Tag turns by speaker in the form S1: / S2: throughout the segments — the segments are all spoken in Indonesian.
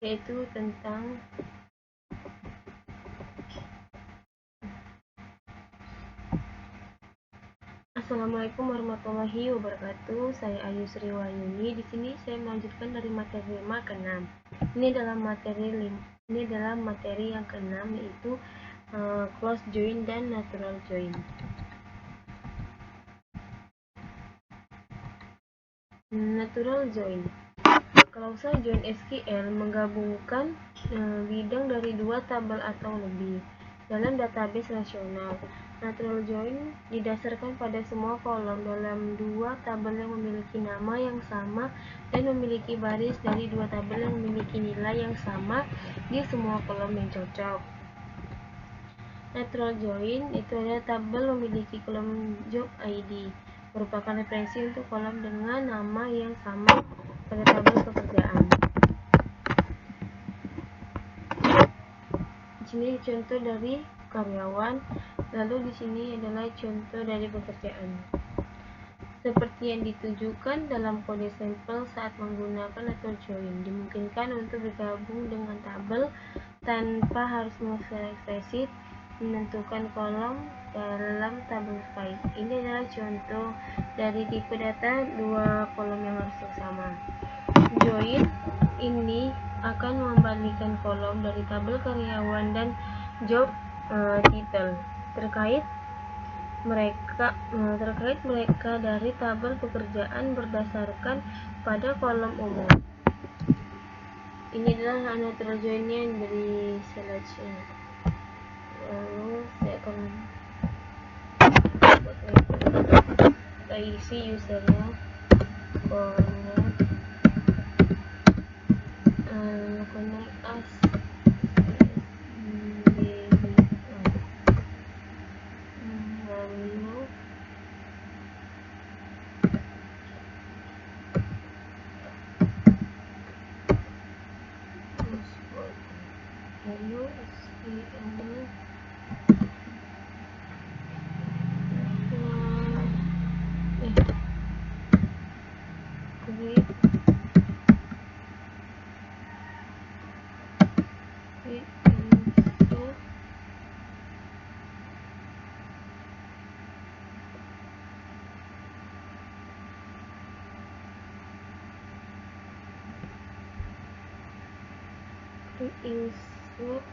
S1: yaitu tentang Assalamualaikum warahmatullahi wabarakatuh. Saya Ayu Sri Wahyuni. Di sini saya melanjutkan dari materi 5 ke 6. Ini adalah materi yang ke-6, yaitu close join dan natural join. Natural join. Klausal join SQL menggabungkan bidang dari dua tabel atau lebih dalam database relasional. Natural join didasarkan pada semua kolom dalam dua tabel yang memiliki nama yang sama dan memiliki baris dari dua tabel yang memiliki nilai yang sama di semua kolom yang cocok. Natural join itu adalah tabel memiliki kolom job ID, merupakan referensi untuk kolom dengan nama yang sama pada tabel pekerjaan. Di sini contoh dari karyawan, lalu di sini adalah contoh dari pekerjaan. Seperti yang ditujukan dalam kode sampel saat menggunakan natural join, dimungkinkan untuk bergabung dengan tabel tanpa harus mengekspres menentukan kolom dalam tabel file. Ini adalah contoh dari tipe data dua kolom yang harus sama. Join ini akan mengembalikan kolom dari tabel karyawan dan job title terkait mereka dari tabel pekerjaan berdasarkan pada kolom umum. Ini adalah natural join-nya dari selection. Lalu saya akan kita isi usernya, connect as lalu insert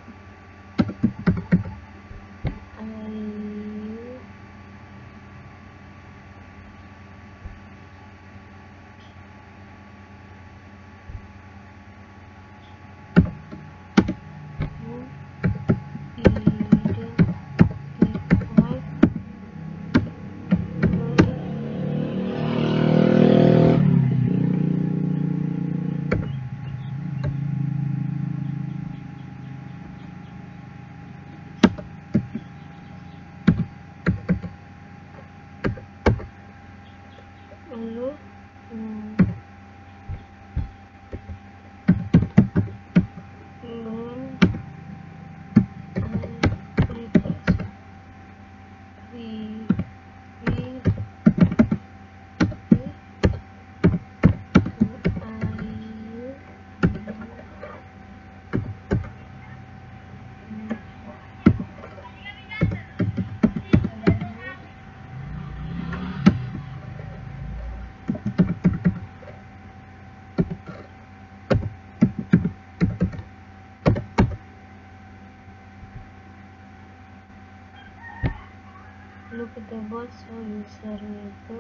S1: lalu kita buat usernya itu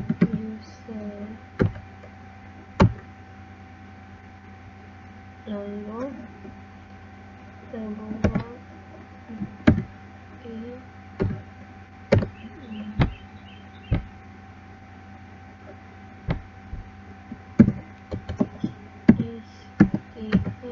S1: user, lalu kita buat STR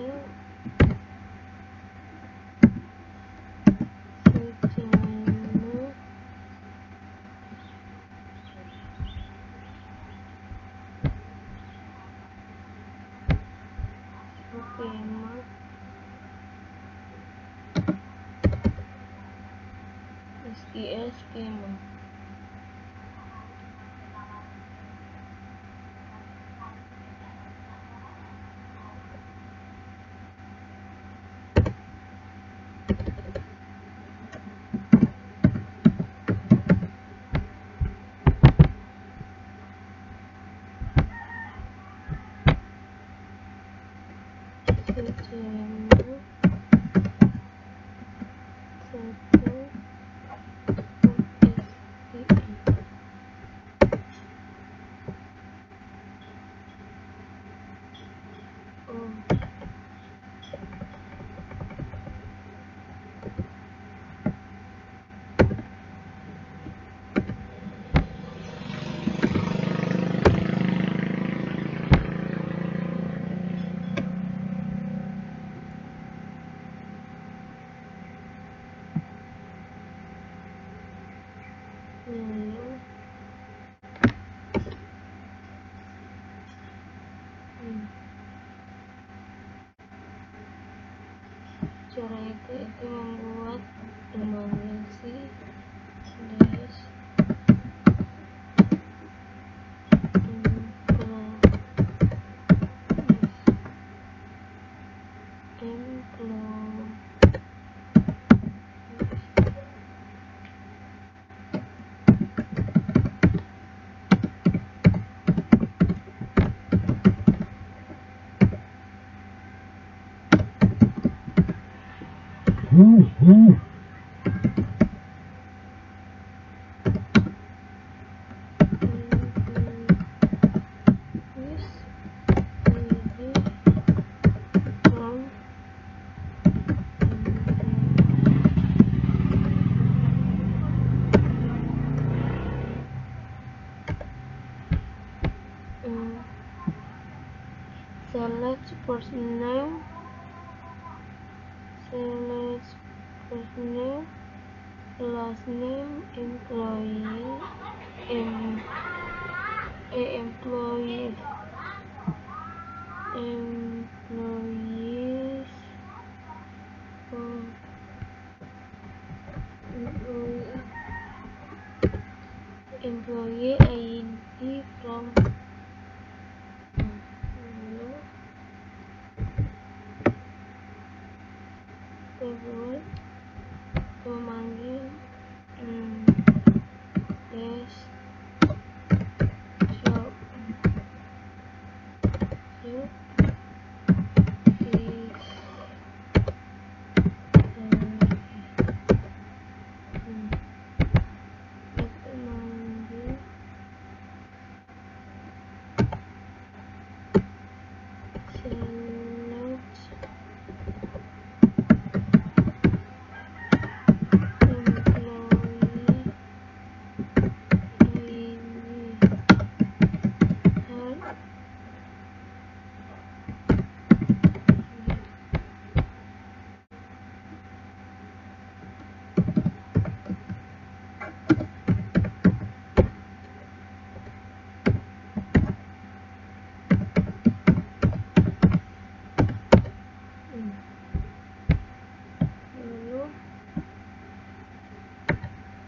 S1: SQL schema. Cara itu membuat memanggil si dash select first name, last name, employees, employee ID from keyword memanggil dash shop is memanggil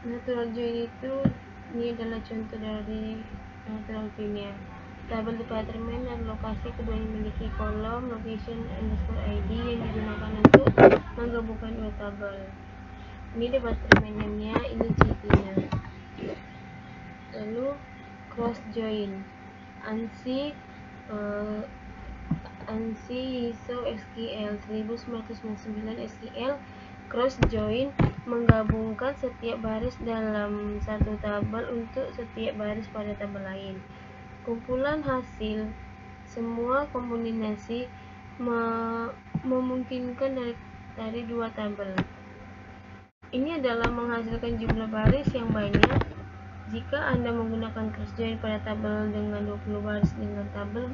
S1: natural join itu, ini adalah contoh dari natural join-nya. Tabel departemen dan lokasi keduanya memiliki kolom location underscore id yang digunakan untuk menggabungkan dua tabel. Ini departemennya, ini cd-nya. Lalu cross join, ANSI ISO SQL 1999 SQL cross join menggabungkan setiap baris dalam satu tabel untuk setiap baris pada tabel lain. Kumpulan hasil semua kombinasi memungkinkan dari dua tabel. Ini adalah menghasilkan jumlah baris yang banyak. Jika Anda menggunakan cross join pada tabel dengan 20 baris dengan tabel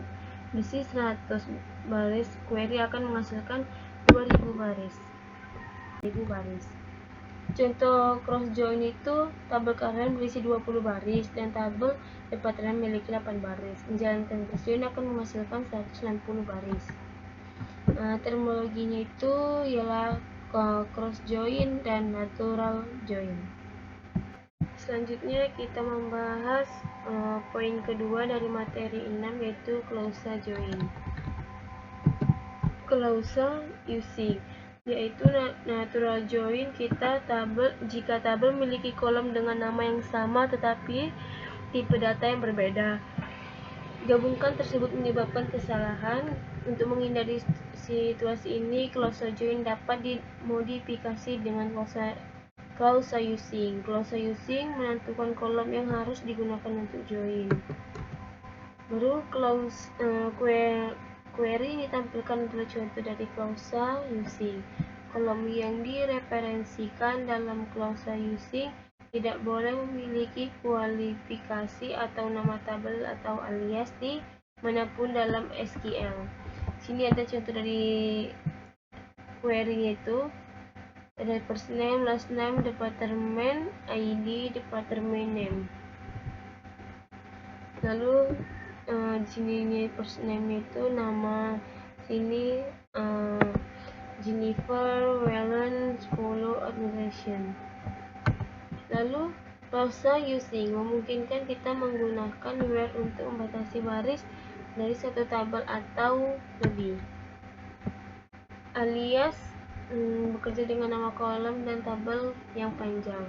S1: berisi 100 baris, query akan menghasilkan 2000 baris. Contoh cross join itu, tabel karyawan berisi 20 baris dan tabel departemen memiliki 8 baris. Menjalankan cross join akan menghasilkan 160 baris. Terminologinya itu ialah cross join dan natural join. Selanjutnya kita membahas poin kedua dari materi 6, yaitu clausa join. Clausa using, yaitu natural join jika tabel memiliki kolom dengan nama yang sama tetapi tipe data yang berbeda. Gabungkan tersebut menyebabkan kesalahan. Untuk menghindari situasi ini, clausa join dapat dimodifikasi dengan clausa using. Clausa using menentukan kolom yang harus digunakan untuk join. Baru query ditampilkan adalah contoh dari clausa using. Kolom yang direferensikan dalam clausa using tidak boleh memiliki kualifikasi atau nama tabel atau alias di manapun dalam SQL. Sini ada contoh dari query, yaitu ada first name, last name, department ID, department name. Lalu di sini first name itu nama sini Jennifer Wellen 10 Organization. Lalu clausa using memungkinkan kita menggunakan where untuk membatasi baris dari satu tabel atau lebih. Alias bekerja dengan nama kolom dan tabel yang panjang.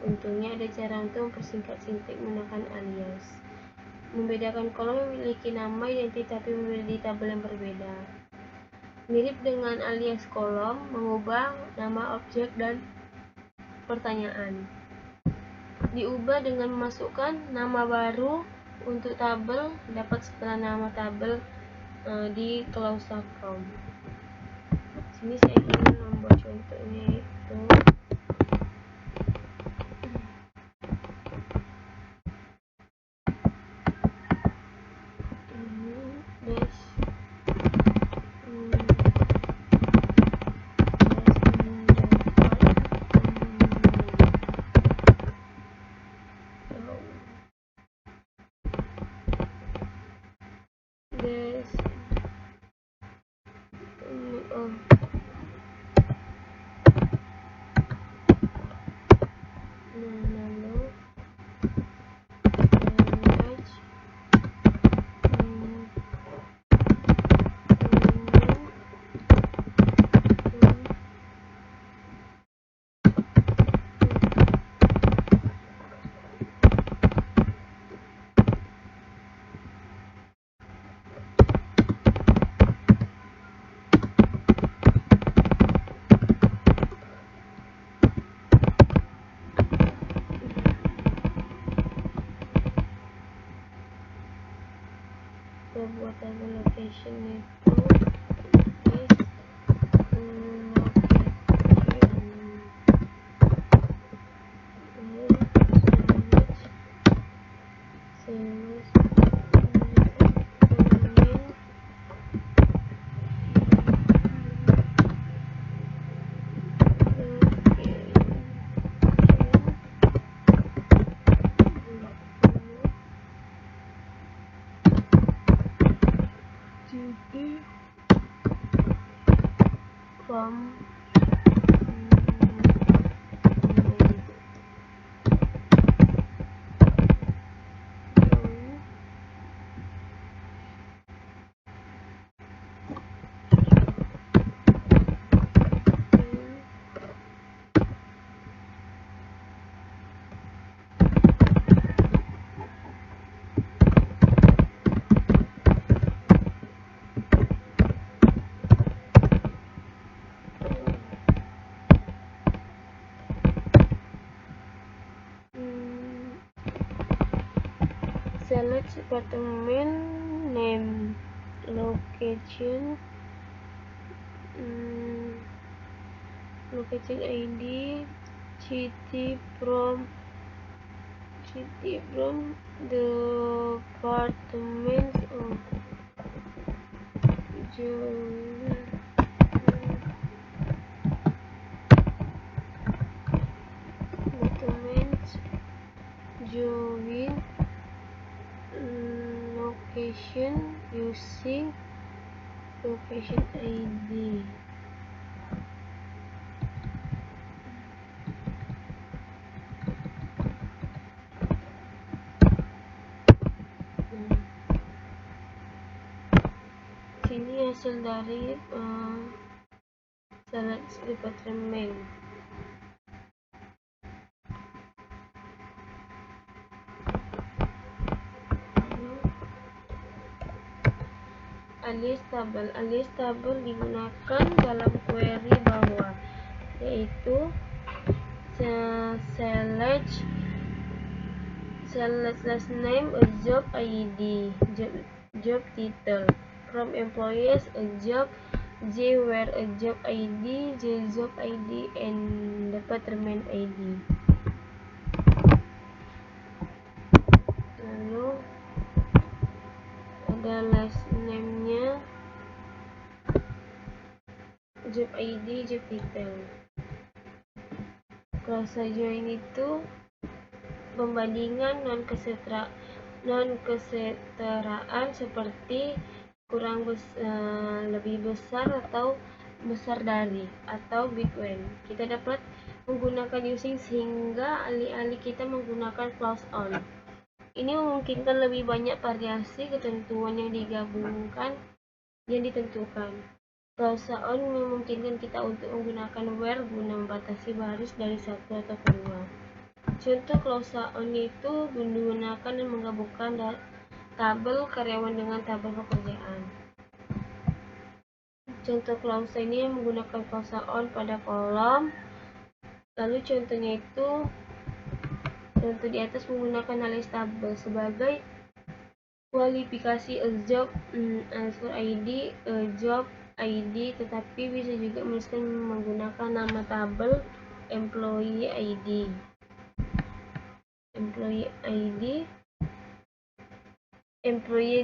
S1: Untungnya ada cara untuk mempersingkat sintak menggunakan alias. Membedakan kolom yang memiliki nama identik tapi berbeda di tabel yang berbeda. Mirip dengan alias kolom, mengubah nama objek dan pertanyaan. Diubah dengan memasukkan nama baru untuk tabel dapat setelah nama tabel di clausa from. Sini saya ingin membuat contohnya itu buat tabel location itu from select department name, location ID, city from department of join, join location using location ID. dari select department. Alias tabel digunakan dalam query bawah, yaitu select last name, a job ID, job title, from employees, a job, J where a job ID, J job ID, and department ID. Lalu ada last name-nya, job ID, job title. Klausa join itu pembandingan non-kesetaraan seperti lebih besar atau besar dari, atau between. Kita dapat menggunakan using sehingga alih-alih kita menggunakan clause on. Ini memungkinkan lebih banyak variasi ketentuan yang ditentukan. Klausa on memungkinkan kita untuk menggunakan where guna membatasi baris dari satu atau kedua. Contoh klausa on itu menggunakan dan menggabungkan tabel karyawan dengan tabel pekerjaan. Contoh klausa ini menggunakan klausa on pada kolom. Lalu contohnya itu, contoh di atas menggunakan alias tabel sebagai kualifikasi a job ID, a job ID, tetapi bisa juga menuliskan menggunakan nama tabel employee ID, employee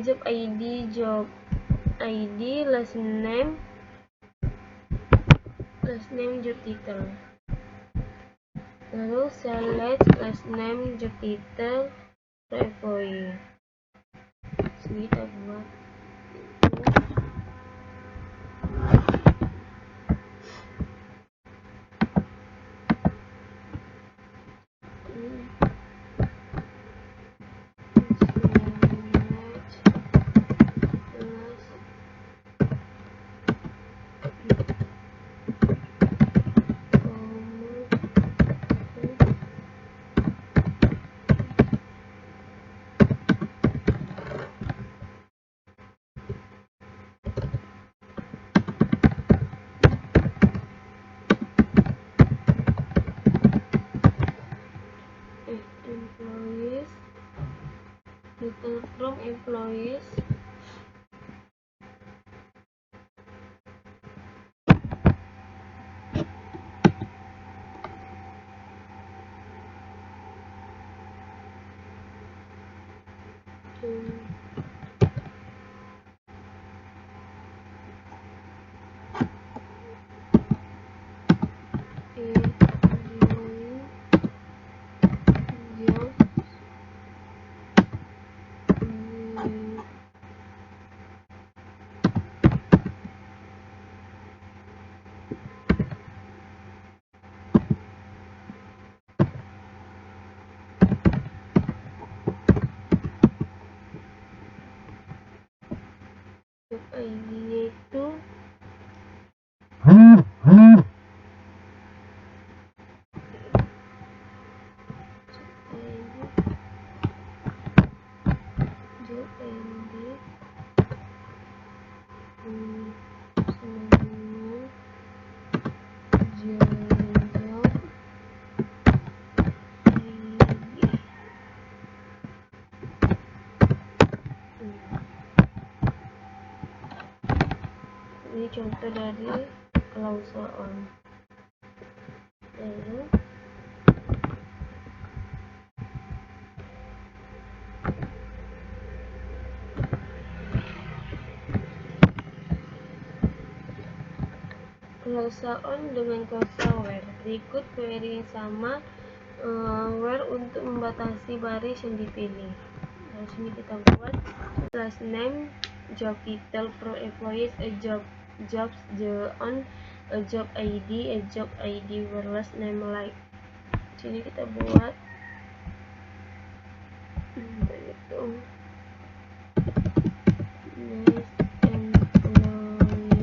S1: job ID, last name job title. Lalu select last name job title per employee. Sini kita buat employees, from employees, job ID-nya itu job ID ini contoh dari klausa on. Lalu klausa on dengan klausa where. Berikut query yang sama, where untuk membatasi baris yang dipilih. Lalu sini kita buat last name job title from employees, a jobs on, a job ID where last name like. Sini kita buat begitu. Next employee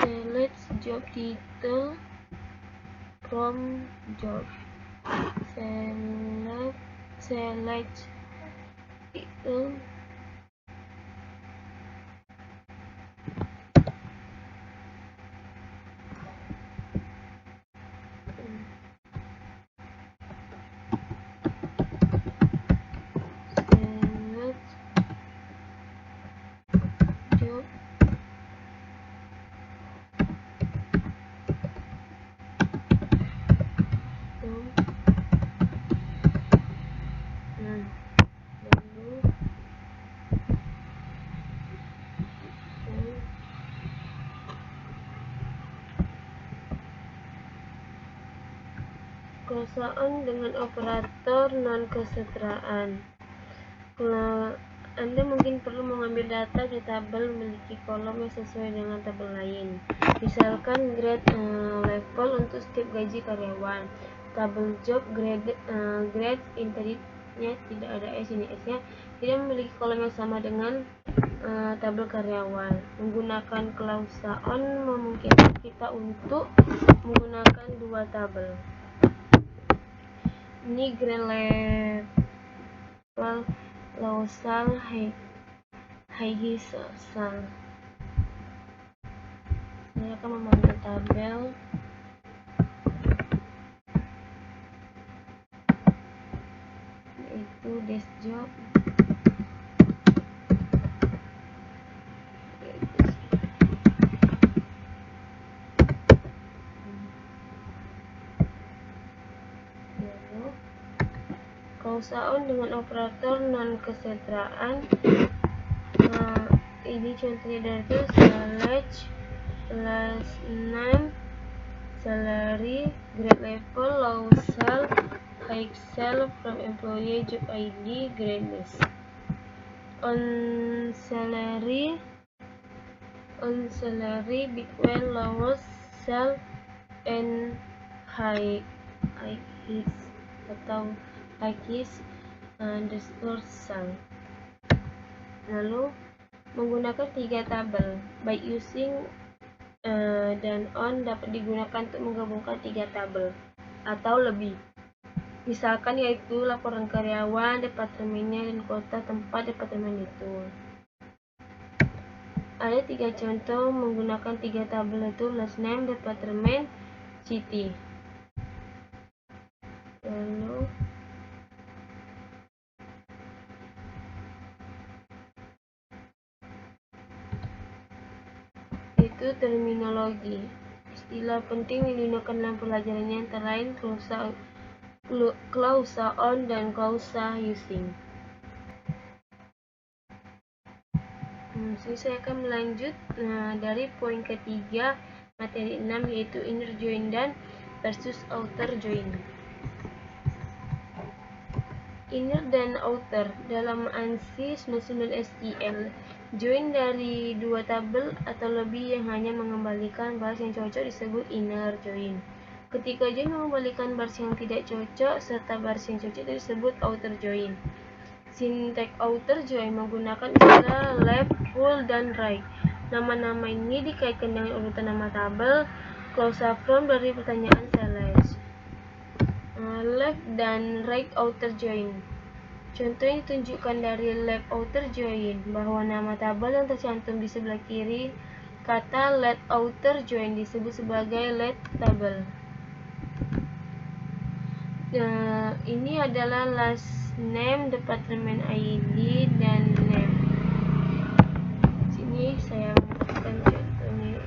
S1: Select job title from job. Select title job lalu close-on dengan operator non-kesetaraan. Anda mungkin perlu mengambil data di tabel memiliki kolom yang sesuai dengan tabel lain. Misalkan grade level untuk setiap gaji karyawan. Tabel job grade tadinya tidak ada S, ini S-nya tidak memiliki kolom yang sama dengan tabel karyawan. Menggunakan klausa on memungkinkan kita untuk menggunakan dua tabel. Ini grade level Lawsal Haigisal. Saya akan memanggil tabel yaitu desk job. Close-on dengan operator non-kesetaraan. Ini contohnya dari select last name, salary, grade level, Lawsal, Excel from employee, job ID, grade list. On salary between Lawsal and his atau his underscore sal. Lalu menggunakan tiga tabel by using dan on dapat digunakan untuk menggabungkan tiga tabel atau lebih. Misalkan yaitu laporan karyawan, departemennya, dan kota tempat departemen itu. Ada tiga contoh menggunakan tiga tabel itu last name, departemen, city. Lalu itu terminologi. Istilah penting yang digunakan dalam pelajarannya antara lain klausa on dan klausa using. Saya akan melanjut dari poin ketiga materi 6 yaitu inner join dan versus outer join. Inner dan outer dalam ANSI 99 STL. Join dari dua tabel atau lebih yang hanya mengembalikan baris yang cocok disebut inner join. Ketika join mengembalikan baris yang tidak cocok serta baris yang cocok disebut outer join. Sintek outer join menggunakan istilah left, full, dan right. Nama-nama ini dikaitkan dengan urutan nama tabel. Klausa from dari pertanyaan select. Left dan right outer join. Contoh yang ditunjukkan dari left outer join bahwa nama tabel yang tercantum di sebelah kiri kata left outer join disebut sebagai left tabel. Ini adalah last name, departemen ID, dan name. Sini saya memberikan contohnya.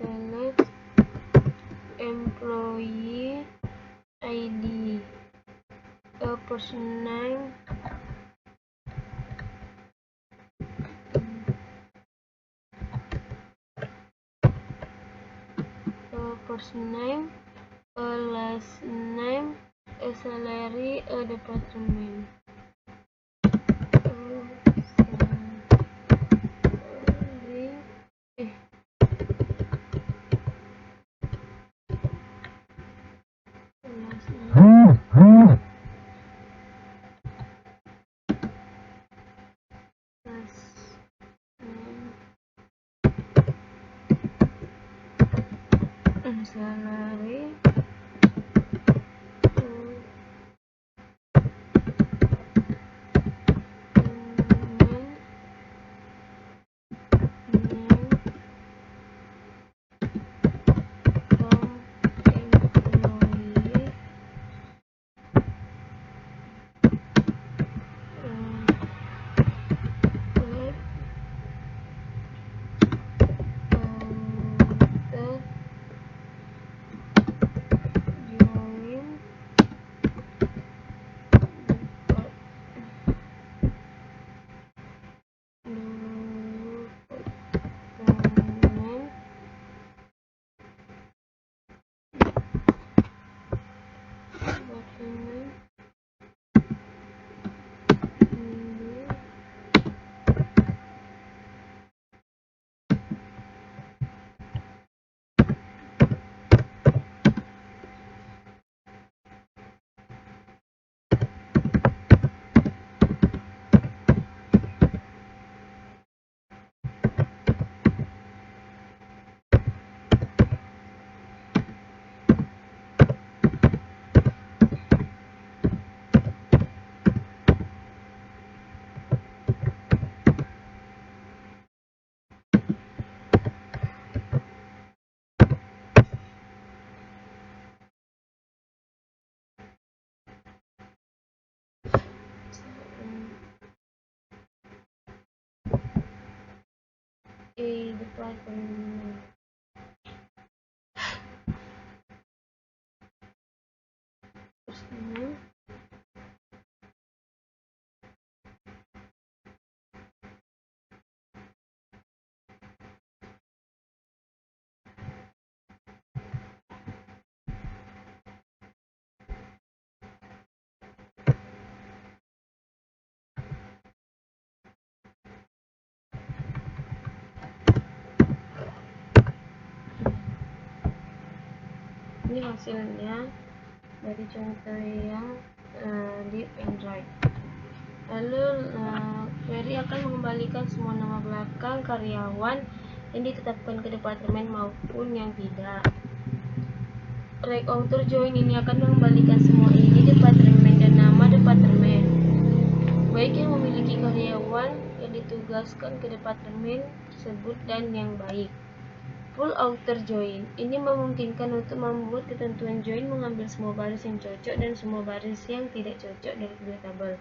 S1: select employee ID, a person name, a last name, a salary, a department. Salary, a department. Person. Ini hasilnya dari contoh yang di Android. Lalu query akan mengembalikan semua nama belakang karyawan yang ditetapkan ke departemen maupun yang tidak. Right author join ini akan mengembalikan semua ini departemen dan nama departemen, baik yang memiliki karyawan yang ditugaskan ke departemen tersebut dan yang baik. Full outer join ini memungkinkan untuk membuat ketentuan join mengambil semua baris yang cocok dan semua baris yang tidak cocok dari kedua tabel.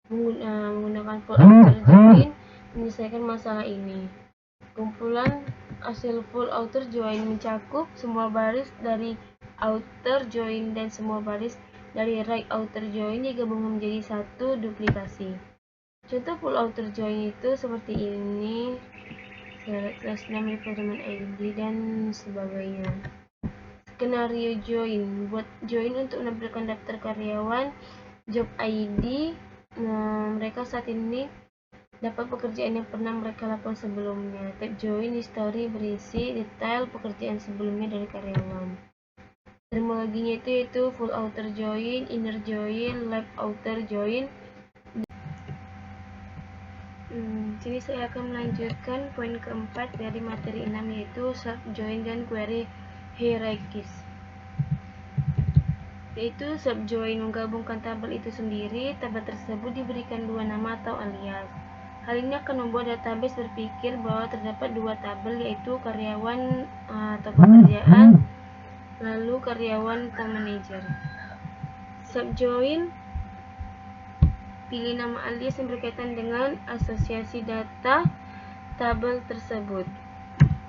S1: Menggunakan full outer join menyelesaikan masalah ini. Kumpulan hasil full outer join mencakup semua baris dari outer join dan semua baris dari right outer join digabung menjadi satu duplikasi. Contoh full outer join itu seperti ini. Select class name, department ID, dan sebagainya. Skenario join. Buat join untuk menampilkan daftar karyawan, job ID, mereka saat ini dapat pekerjaan yang pernah mereka lakukan sebelumnya. Tab join history berisi detail pekerjaan sebelumnya dari karyawan. Terminologinya itu yaitu full outer join, inner join, left outer join. Sini saya akan melanjutkan poin keempat dari materi 6 yaitu subjoin dan query hierarchies. Yaitu subjoin menggabungkan tabel itu sendiri. Tabel tersebut diberikan dua nama atau alias. Hal ini akan membuat database berpikir bahwa terdapat dua tabel yaitu karyawan atau pekerjaan, lalu karyawan atau manajer. Subjoin, pilih nama alias yang berkaitan dengan asosiasi data tabel tersebut.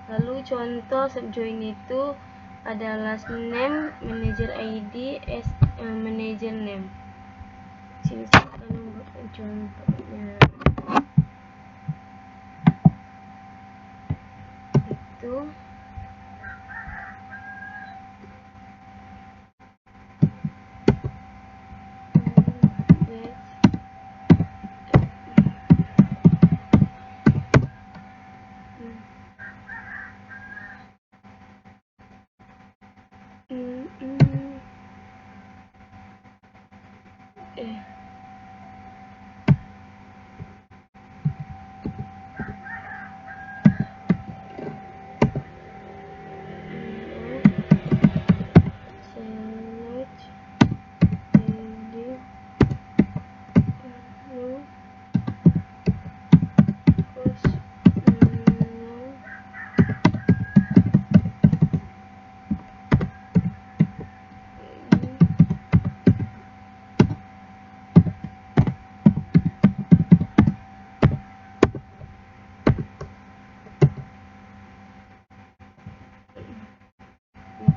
S1: Lalu contoh subjoin itu adalah name, manager ID, manager name. Sini saya akan membuatkan contohnya. Itu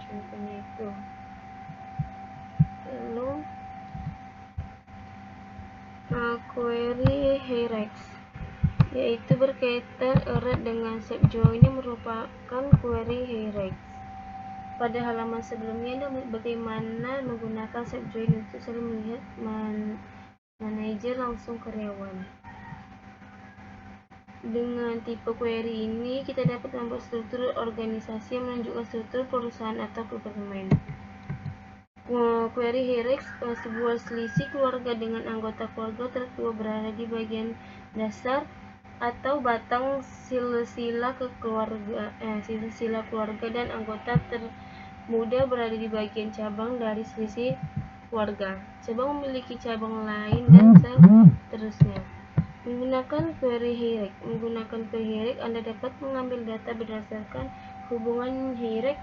S1: contohnya itu. Lalu query hierarchies, yaitu berkaitan erat dengan subjoin yang merupakan query hierarchies. Pada halaman sebelumnya ada bagaimana menggunakan subjoin untuk selalu melihat manajer langsung karyawan. Dengan tipe query ini, kita dapat membuat struktur organisasi yang menunjukkan struktur perusahaan atau departemen. Query hierarchies, sebuah selisih keluarga dengan anggota keluarga tertua berada di bagian dasar atau batang silsilah keluarga dan anggota termuda berada di bagian cabang dari selisih keluarga. Cabang memiliki cabang lain dan seterusnya. Menggunakan query hierarchy. Menggunakan query hierarchy, Anda dapat mengambil data berdasarkan hubungan hierarchy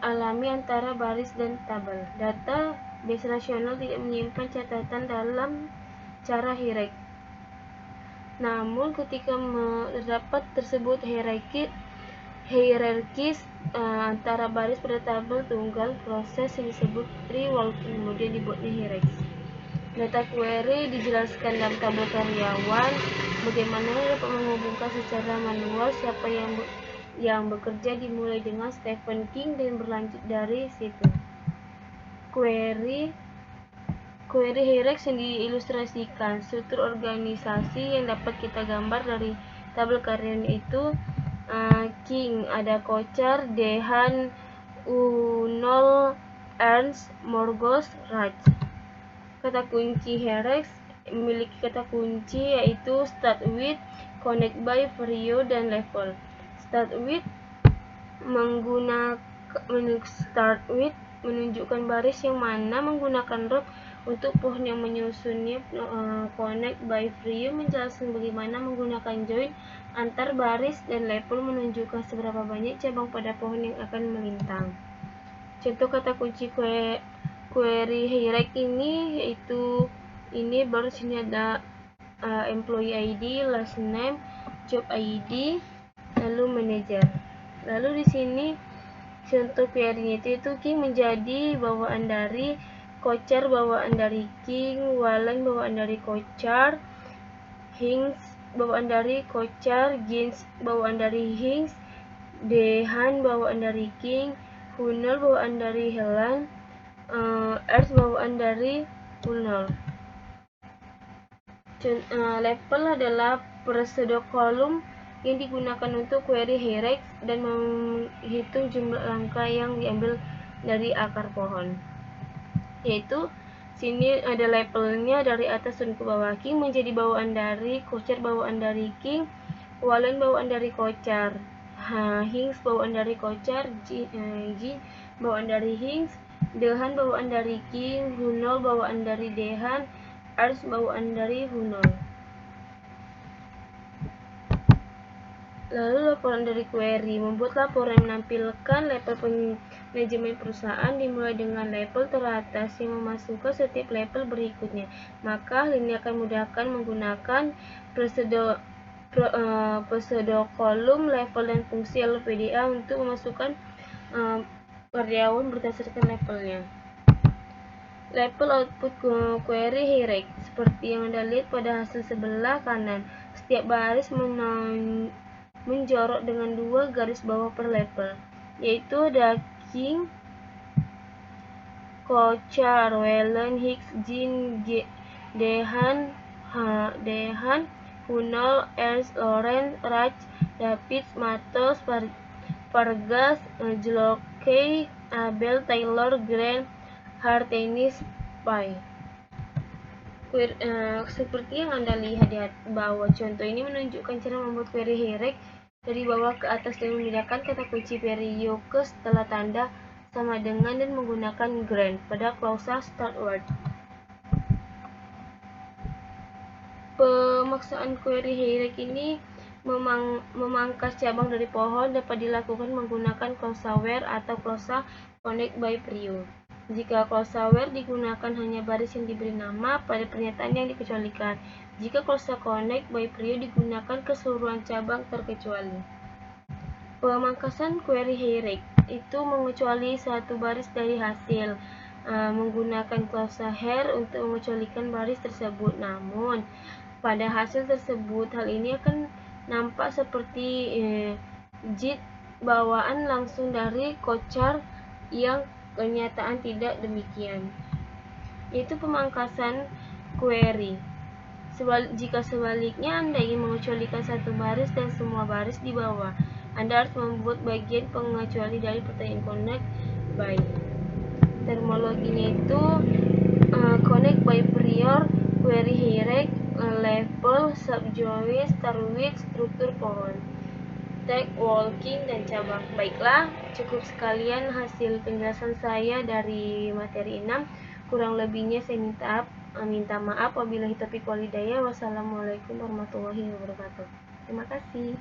S1: alami antara baris dan tabel. Data base rasional tidak menyimpan catatan dalam cara hierarchy. Namun ketika terdapat tersebut hierarchies antara baris pada tabel tunggal, proses yang disebut rewalking kemudian dibuatnya hierarchies. Data query dijelaskan dalam tabel karyawan. Bagaimana dapat menghubungkan secara manual siapa yang bekerja dimulai dengan Stephen King dan berlanjut dari situ. Query hierarchy yang diilustrasikan. Struktur organisasi yang dapat kita gambar dari tabel karyawan itu King, ada Kochar, Dehan, Unol, Ernst, Morgos, Raj. Kata kunci hierarchy memiliki kata kunci yaitu start with, connect by, vario, dan level. Start with menunjukkan baris yang mana menggunakan row untuk pohon yang menyusunnya. Connect by vario menjelaskan bagaimana menggunakan join antar baris, dan level menunjukkan seberapa banyak cabang pada pohon yang akan melintang. Contoh kata kunci query hierarchy ini yaitu baru sini ada employee ID, last name, job ID, lalu manager. Lalu di sini contoh query-nya itu King menjadi bawaan dari Kochar, bawaan dari King, Wallen bawaan dari Kochar, Hinks bawaan dari Kochar, Gins bawaan dari Hinks, Dehan bawaan dari King, Hunol bawaan dari Helen, Earth bawaan dari Hunol. Level adalah pseudocolumn yang digunakan untuk query hierarchy dan menghitung jumlah langkah yang diambil dari akar pohon. Yaitu sini ada levelnya dari atas turun ke bawah. King menjadi bawaan dari, Kocar bawaan dari King, Wallen bawaan dari Kocar, Hinks bawaan dari Kocar, Jin bawaan dari Hinks, Dehan bawaan dari King, Hunol bawaan dari Dehan, Ars bawaan dari Hunol. Lalu laporan dari query. Membuat laporan menampilkan level manajemen perusahaan tuh dengan level teratas yang memasukkan setiap level berikutnya. Maka hal ini akan memudahkan menggunakan pseudocolumn level dan fungsi LPDA untuk memasukkan karyawan berdasarkan levelnya. Level output query hierarchy seperti yang Anda lihat pada hasil sebelah kanan. Setiap baris menjorok dengan 2 garis bawah per level, yaitu ada King, Kocar, Wallen, Hicks, Jin, Dehan, Hunol, Ernst, Lawrence, Raj, David, Matos, Vargas, Jlokey, Abel, Taylor, Grant, Hartenis, Pai. Seperti yang Anda lihat di bawah, contoh ini menunjukkan cara membuat query hierarchy dari bawah ke atas dan memindahkan kata kunci periode setelah tanda sama dengan dan menggunakan grant pada klausa start word. Pemaksaan query hierarchy ini memangkas cabang dari pohon dapat dilakukan menggunakan klausa where atau klausa connect by period. Jika klausa where digunakan hanya baris yang diberi nama pada pernyataan yang dikecualikan. Jika klausa connect by period digunakan keseluruhan cabang terkecuali. Pemangkasan query hierarchy itu mengecuali satu baris dari hasil menggunakan klausa here untuk mengecualikan baris tersebut. Namun pada hasil tersebut hal ini akan nampak seperti JIT bawaan langsung dari Kocar yang kenyataan tidak demikian. Yaitu pemangkasan query. Jika sebaliknya Anda ingin mengecualikan satu baris dan semua baris di bawah, Anda harus membuat bagian pengecuali dari pertanyaan connect by. Terminologinya itu connect by prior, query hierarchy, level, subjoin, start with, struktur pohon, tag, walking, dan cabang. Baiklah, cukup sekalian hasil penjelasan saya dari materi 6. Kurang lebihnya saya minta maaf. Wabillahi taufiq wal hidayah. Wassalamualaikum warahmatullahi wabarakatuh. Terima kasih.